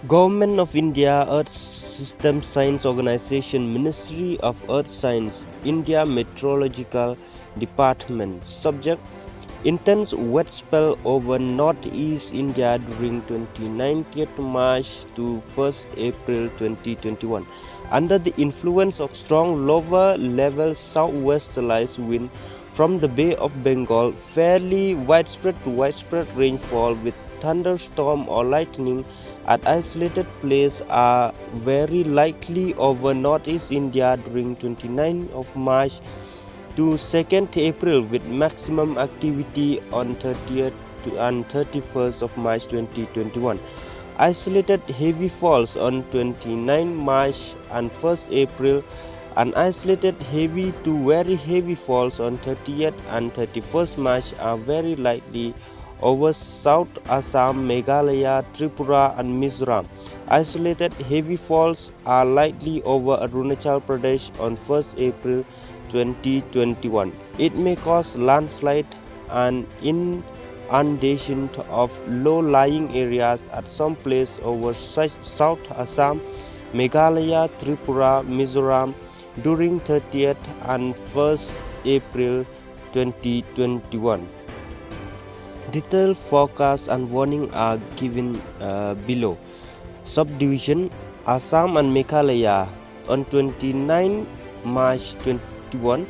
Government of India Earth System Science Organization, Ministry of Earth Science, India Meteorological Department. Subject: intense wet spell over northeast India during 29th March to 1st April 2021. Under the influence of strong lower level southwesterlies wind from the Bay of Bengal, fairly widespread rainfall with thunderstorm or lightning at isolated places are very likely over northeast India during 29th of March to 2nd April, with maximum activity on 30th and 31st of March 2021. Isolated heavy falls on 29 March and 1st April, and isolated heavy to very heavy falls on 30th and 31st March are very likely over South Assam, Meghalaya, Tripura and Mizoram. Isolated heavy falls are likely over Arunachal Pradesh on 1st April 2021. It may cause landslide and inundation of low-lying areas at some place over South Assam, Meghalaya, Tripura, Mizoram during 30th and 1st April 2021. Detailed forecast and warning are given below. Subdivision: Assam and Meghalaya on 29 March 2021.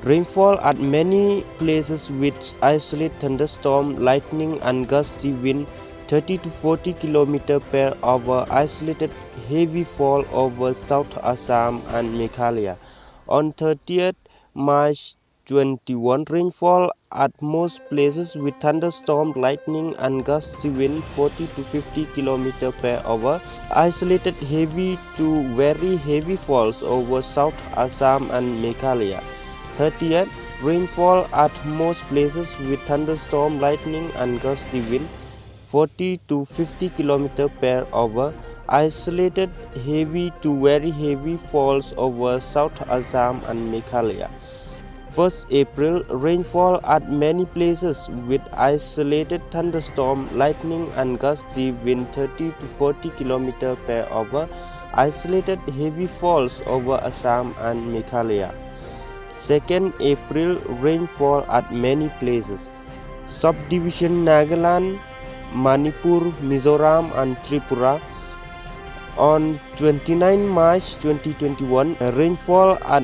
Rainfall at many places with isolated thunderstorm, lightning and gusty wind 30 to 40 km per hour. Isolated heavy fall over South Assam and Meghalaya. On 30th March 21, rainfall at most places with thunderstorm, lightning and gusty wind 40 to 50 km per hour. Isolated heavy to very heavy falls over South Assam and Meghalaya. 30th, rainfall at most places with thunderstorm, lightning and gusty wind 40 to 50 km per hour. Isolated heavy to very heavy falls over South Assam and Meghalaya. 1st April, rainfall at many places with isolated thunderstorm, lightning and gusty wind 30 to 40 km per hour. Isolated heavy falls over Assam and Meghalaya. 2nd April, rainfall at many places. Subdivision: Nagaland, Manipur, Mizoram and Tripura. On 29 March 2021, rainfall at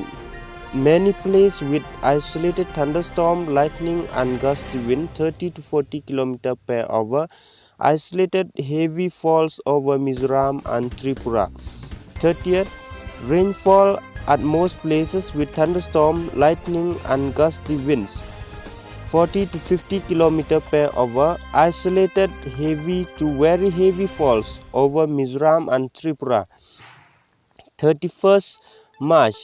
many places with isolated thunderstorm, lightning and gusty wind 30 to 40 km per hour. Isolated heavy falls over Mizoram and Tripura. 30th, rainfall at most places with thunderstorm, lightning and gusty winds 40 to 50 km per hour. Isolated heavy to very heavy falls over Mizoram and Tripura. 31st March,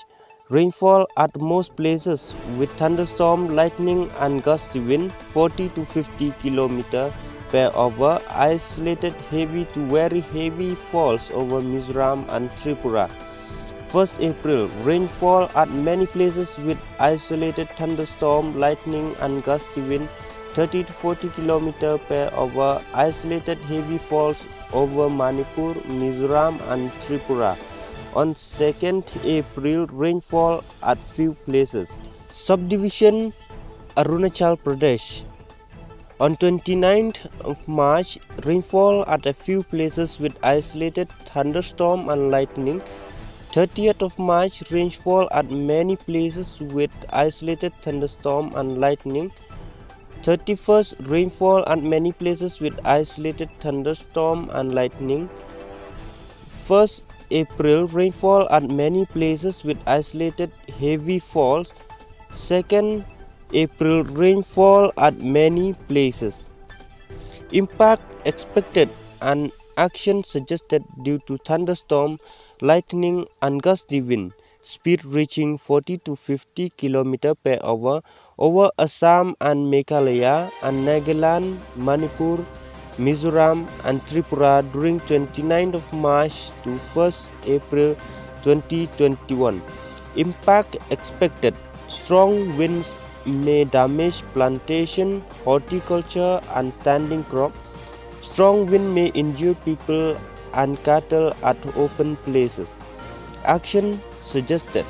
rainfall at most places with thunderstorm, lightning and gusty wind 40 to 50 km per hour. Isolated heavy to very heavy falls over Mizoram and Tripura. 1st April, rainfall at many places with isolated thunderstorm, lightning and gusty wind 30 to 40 km per hour. Isolated heavy falls over Manipur, Mizoram and Tripura. On 2nd April, rainfall at few places. Subdivision: Arunachal Pradesh. On 29th of March, rainfall at a few places with isolated thunderstorm and lightning. 30th of March, rainfall at many places with isolated thunderstorm and lightning. 31st, rainfall at many places with isolated thunderstorm and lightning. 1st April, rainfall at many places with isolated heavy falls. 2nd April, rainfall at many places. Impact expected and action suggested due to thunderstorm, lightning and gusty wind, speed reaching 40 to 50 km per hour over Assam and Meghalaya and Nagaland, Manipur, Mizoram and Tripura during 29th of March to 1st April 2021. Impact expected: strong winds may damage plantation, horticulture and standing crop. Strong wind may injure people and cattle at open places. Action suggested: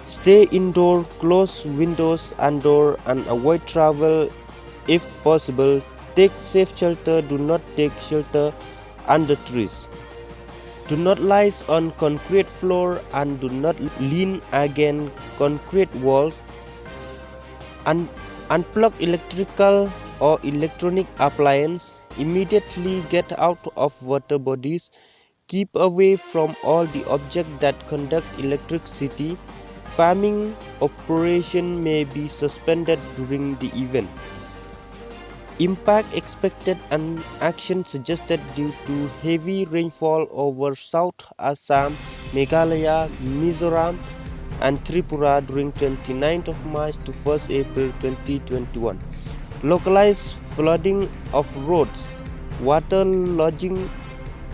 stay indoor, close windows and door, and avoid travel if possible. Take safe shelter. Do not take shelter under trees. Do not lie on concrete floor and do not lean against concrete walls. Unplug electrical or electronic appliance. Immediately get out of water bodies. Keep away from all the objects that conduct electricity. Farming operation may be suspended during the event. Impact expected and action suggested due to heavy rainfall over South Assam, Meghalaya, Mizoram, and Tripura during 29th of March to 1st April 2021. Localized flooding of roads, water lodging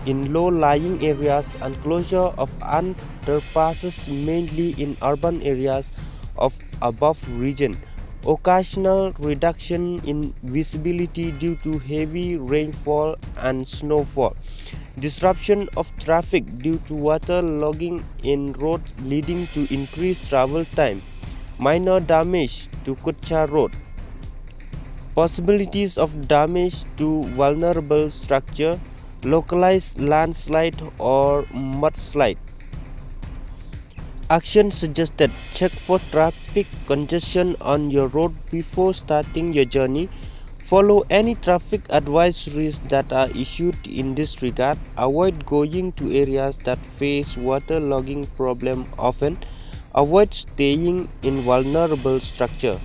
in low-lying areas, and closure of underpasses mainly in urban areas of above region. Occasional reduction in visibility due to heavy rainfall and snowfall. Disruption of traffic due to water logging in roads leading to increased travel time. Minor damage to Kutcha Road. Possibilities of damage to vulnerable structure. Localized landslide or mudslide. Action suggested: check for traffic congestion on your road before starting your journey. Follow any traffic advisories that are issued in this regard. Avoid going to areas that face water logging problem often. Avoid staying in vulnerable structure.